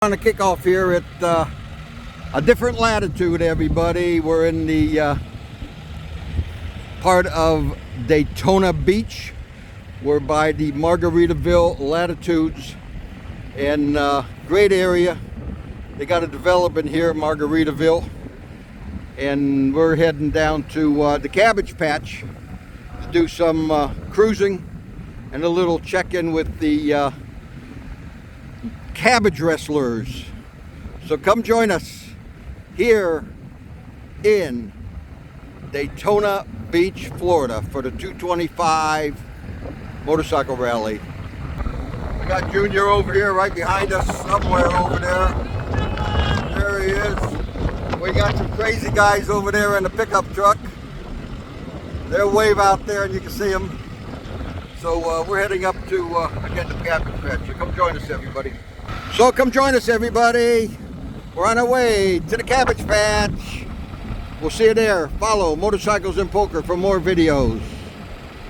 On a kickoff here at a different latitude, everybody. We're in the part of Daytona Beach. We're by the Margaritaville latitudes, and great area. They got a development here at Margaritaville, and we're heading down to the Cabbage Patch to do some cruising and a little check-in with the cabbage wrestlers. So come join us here in Daytona Beach, Florida for the 225 motorcycle rally. We got Junior over here right behind us, somewhere over there. There he is. We got some crazy guys over there in the pickup truck. They're way out there and you can see them. So we're heading up to again the Cabbage Patch. So come join us, everybody. So come join us, everybody. We're on our way to the Cabbage Patch. We'll see you there. Follow Motorcycles and Poker for more videos.